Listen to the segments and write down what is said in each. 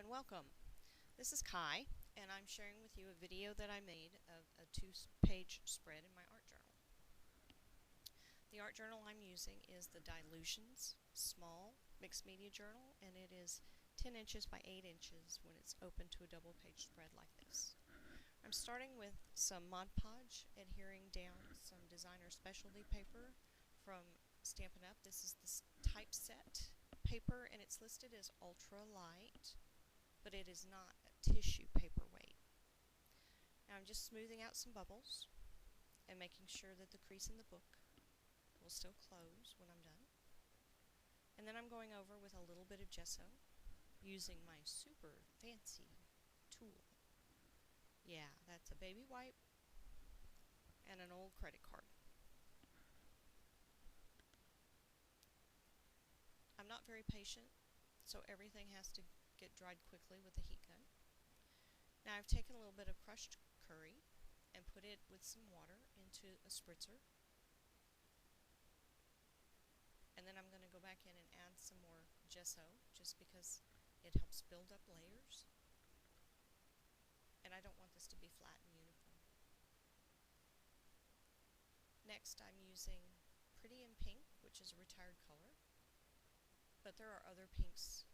and welcome. This is Kai, and I'm sharing with you a video that I made of a two-page spread in my art journal. The art journal I'm using is the Dylusions Small Mixed Media Journal, and it is 10 inches by 8 inches when it's open to a double-page spread like this. I'm starting with some Mod Podge, adhering down some designer specialty paper from Stampin' Up. This is the typeset paper, and it's listed as ultra light, but it is not a tissue paperweight. Now I'm just smoothing out some bubbles and making sure that the crease in the book will still close when I'm done. And then I'm going over with a little bit of gesso using my super fancy tool. Yeah, that's a baby wipe and an old credit card. I'm not very patient, so everything has to get dried quickly with a heat gun. Now I've taken a little bit of crushed curry and put it with some water into a spritzer. And then I'm going to go back in and add some more gesso just because it helps build up layers. And I don't want this to be flat and uniform. Next I'm using Pretty in Pink, which is a retired color. But there are other pinks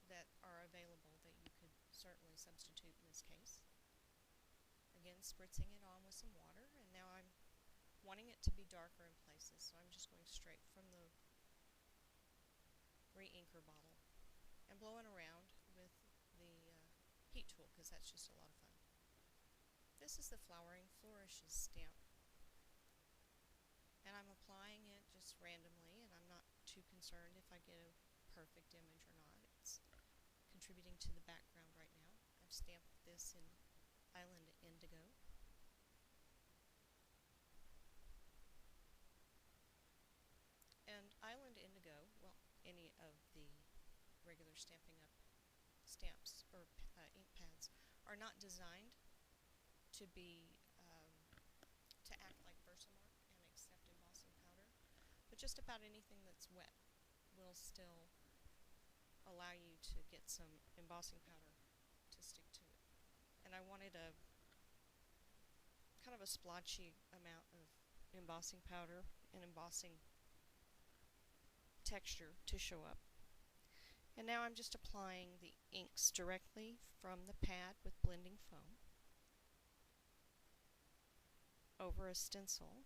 that are available that you could certainly substitute in this case. Again, spritzing it on with some water, and now I'm wanting it to be darker in places, so I'm just going straight from the re-inker bottle and blowing around with the heat tool, because that's just a lot of fun. This is the Flowering Flourishes stamp, and I'm applying it just randomly, and I'm not too concerned if I get a perfect image or not. It's contributing to the background right now. I've stamped this in Island Indigo. And Island Indigo, well, any of the regular Stampin' Up stamps or ink pads are not designed to be to act like Versamark and accept embossing powder, but just about anything that's wet will still allow you to get some embossing powder to stick to it. And I wanted a kind of a splotchy amount of embossing powder and embossing texture to show up. And now I'm just applying the inks directly from the pad with blending foam over a stencil.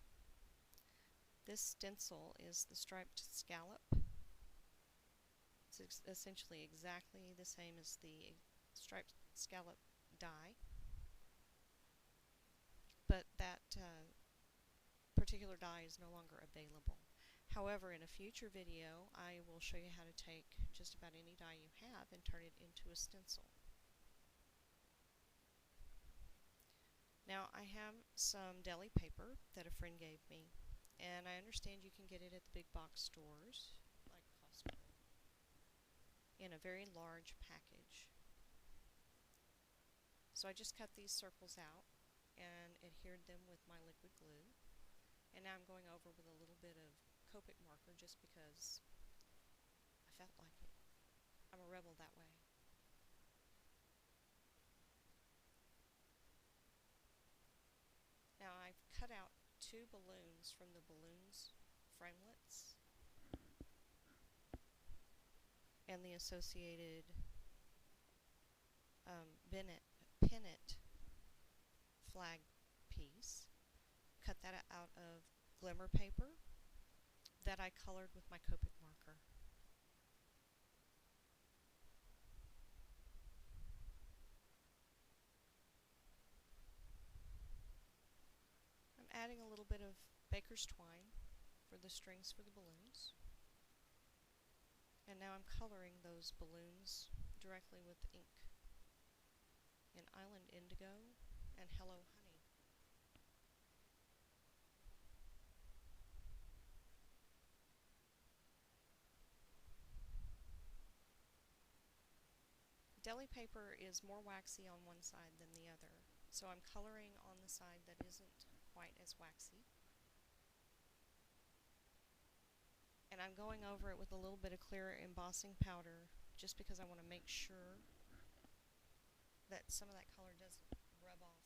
This stencil is the striped scallop. It's essentially exactly the same as the striped scallop die, but that particular die is no longer available. However, in a future video, I will show you how to take just about any die you have and turn it into a stencil. Now, I have some deli paper that a friend gave me, and I understand you can get it at the big box stores, like Costco, in a very large package. So I just cut these circles out and adhered them with my liquid glue. And now I'm going over with a little bit of Copic marker just because I felt like it. I'm a rebel that way. Now I've cut out 2 balloons from the balloons framelits and the associated Pinnet flag piece. Cut that out of glimmer paper that I colored with my Copic marker. I'm adding a little bit of baker's twine for the strings for the balloons. And now I'm coloring those balloons directly with ink in Island Indigo and Hello Honey. Deli paper is more waxy on one side than the other, so I'm coloring on the side that isn't quite as waxy. And I'm going over it with a little bit of clear embossing powder just because I want to make sure that some of that color doesn't rub off.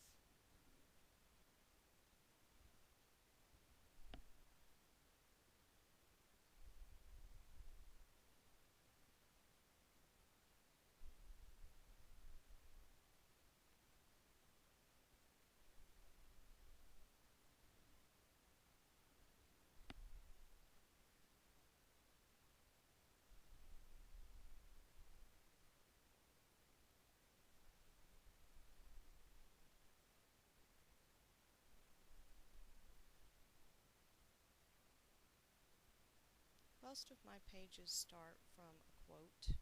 Most of my pages start from a quote,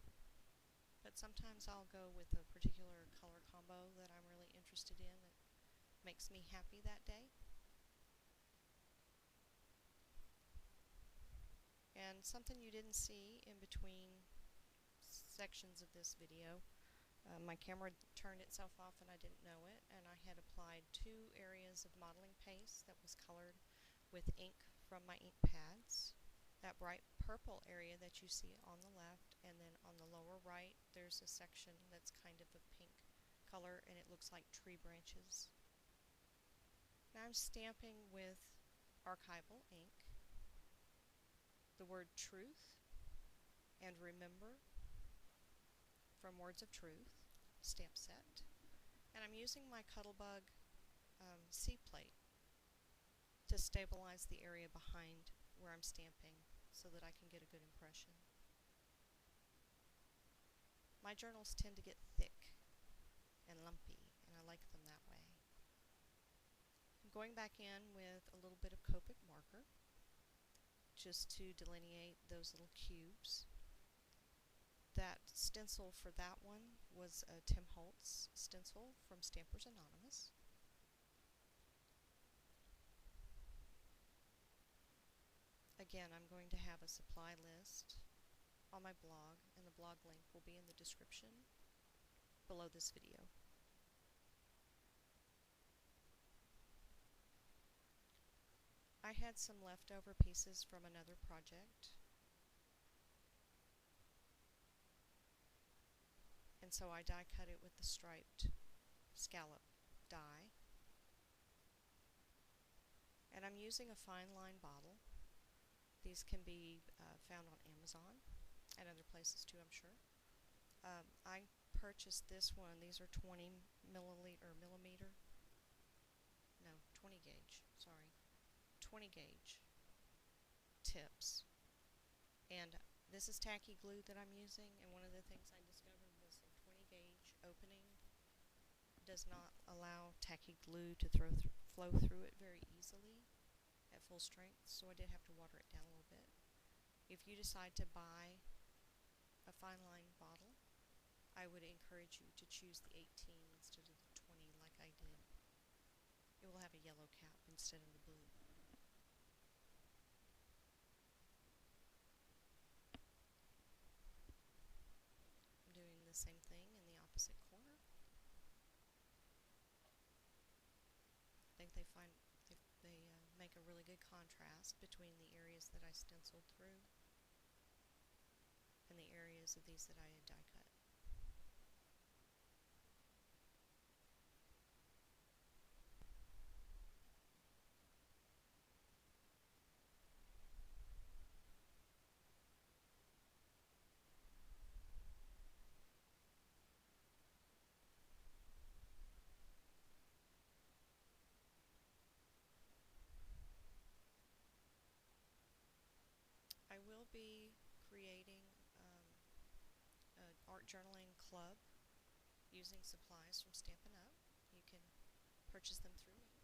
but sometimes I'll go with a particular color combo that I'm really interested in that makes me happy that day. And something you didn't see in between sections of this video, my camera turned itself off and I didn't know it, and I had applied 2 areas of modeling paste that was colored with ink from my ink pads. That bright purple area that you see on the left, and then on the lower right there's a section that's kind of a pink color and it looks like tree branches. Now I'm stamping with archival ink the word truth and remember from Words of Truth stamp set, and I'm using my Cuttlebug C-plate to stabilize the area behind where I'm stamping so that I can get a good impression. My journals tend to get thick and lumpy, and I like them that way. I'm going back in with a little bit of Copic marker just to delineate those little cubes. That stencil for that one was a Tim Holtz stencil from Stampers Anonymous. Again, I'm going to have a supply list on my blog, and the blog link will be in the description below this video. I had some leftover pieces from another project, and so I die cut it with the striped scallop die. And I'm using a fine line bottle. These can be found on Amazon and other places too, I'm sure. I purchased this one. These are 20 millimeter. No, 20 gauge. Sorry, 20 gauge tips. And this is tacky glue that I'm using. And one of the things I discovered was a 20 gauge opening does not allow tacky glue to flow through it very easily at full strength, so I did have to water it down a little bit. If you decide to buy a fine line bottle, I would encourage you to choose the 18 instead of the 20 like I did. It will have a yellow cap instead of the blue. I'm doing the same thing in the opposite corner. I think they make a really good contrast between the areas that I stenciled through and the areas of these that I had die cut. I will be creating an art journaling club using supplies from Stampin' Up. You can purchase them through me.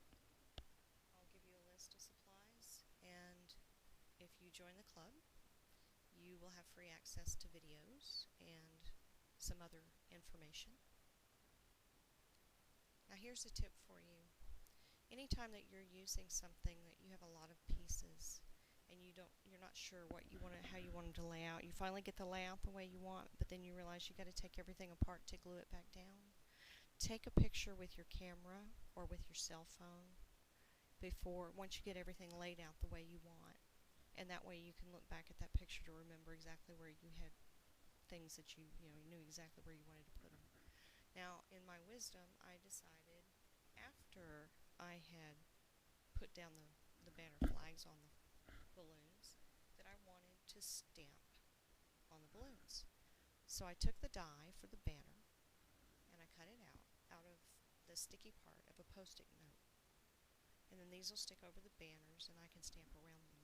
I'll give you a list of supplies, and if you join the club, you will have free access to videos and some other information. Now here's a tip for you. Anytime that you're using something that you have a lot of pieces and you're not sure how you want it to lay out, you finally get the layout the way you want, but then you realize you got to take everything apart to glue it back down. Take a picture with your camera or with your cell phone once you get everything laid out the way you want, and that way you can look back at that picture to remember exactly where you had things that you knew exactly where you wanted to put them. Now, in my wisdom, I decided after I had put down the banner flags on the balloons that I wanted to stamp on the balloons. So I took the die for the banner and I cut it out of the sticky part of a Post-it note. And then these will stick over the banners and I can stamp around them.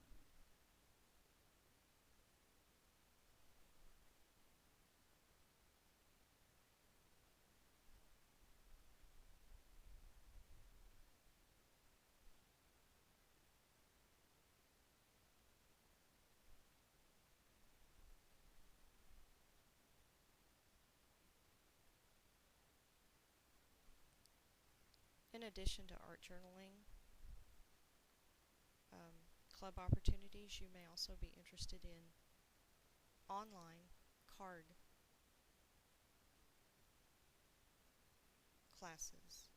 In addition to art journaling club opportunities, you may also be interested in online card classes.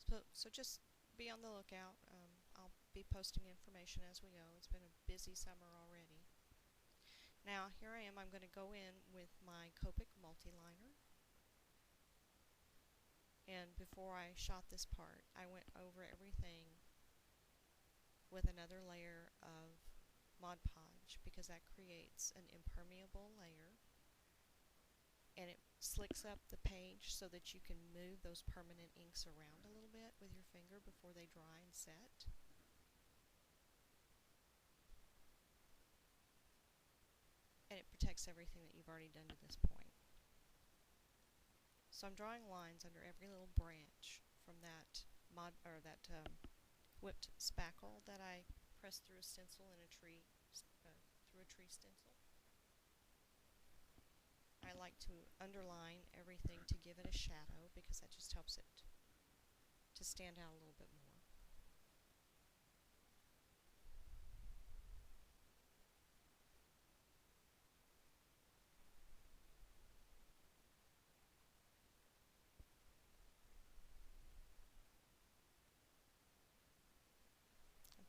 So just be on the lookout. I'll be posting information as we go. It's been a busy summer already. Now here I am. I'm going to go in with my Copic multiliner. And before I shot this part, I went over everything with another layer of Mod Podge because that creates an impermeable layer and it slicks up the page so that you can move those permanent inks around a little bit with your finger before they dry and set. And it protects everything that you've already done to this point. So I'm drawing lines under every little branch from that whipped spackle that I pressed through a stencil in a tree, through a tree stencil. I like to underline everything to give it a shadow because that just helps it to stand out a little bit more.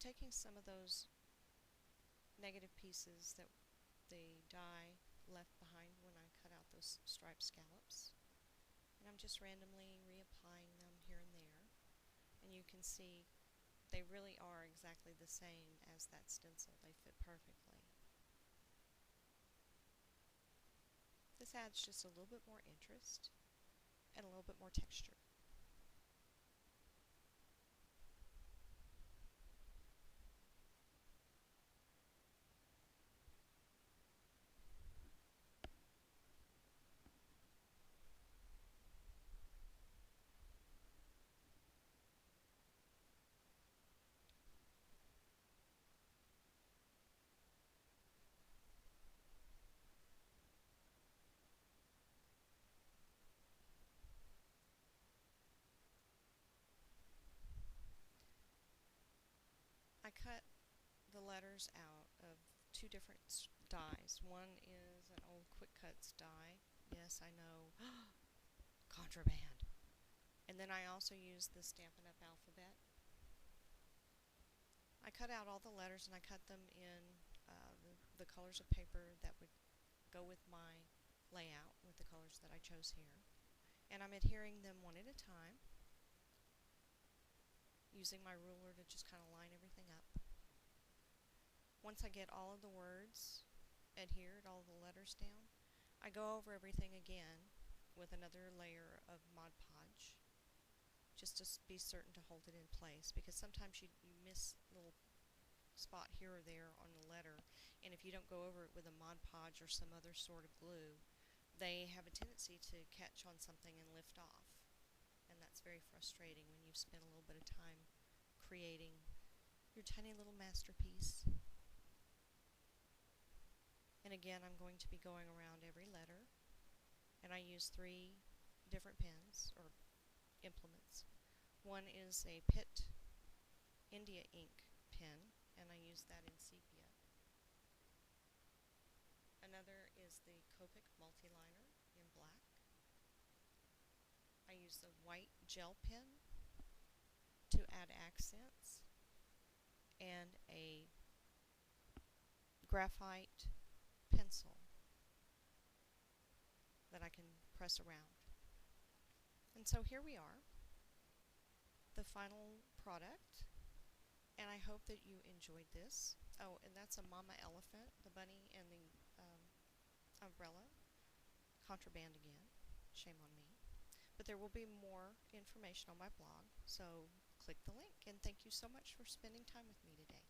I'm taking some of those negative pieces that the die left behind when I cut out those striped scallops, and I'm just randomly reapplying them here and there, and you can see they really are exactly the same as that stencil. They fit perfectly. This adds just a little bit more interest and a little bit more texture. I cut the letters out of two different dies. One is an old Quick Cuts die. Yes, I know. Contraband. And then I also use the Stampin' Up! Alphabet. I cut out all the letters and I cut them in the colors of paper that would go with my layout with the colors that I chose here. And I'm adhering them one at a time, using my ruler to just kind of line everything up. Once I get all of the words adhered, all of the letters down, I go over everything again with another layer of Mod Podge, just to be certain to hold it in place, because sometimes you miss a little spot here or there on the letter, and if you don't go over it with a Mod Podge or some other sort of glue, they have a tendency to catch on something and lift off, and that's very frustrating when you've spent a little bit of time creating your tiny little masterpiece. And again, I'm going to be going around every letter, and I use 3 different pens or implements. One is a Pitt India ink pen, and I use that in sepia. Another is the Copic multiliner in black. I use the white gel pen to add accents, and a graphite pencil that I can press around. And so here we are, the final product, and I hope that you enjoyed this. Oh, and that's a mama elephant, the bunny and the umbrella. Contraband again, shame on me. But there will be more information on my blog, so click the link, and thank you so much for spending time with me today.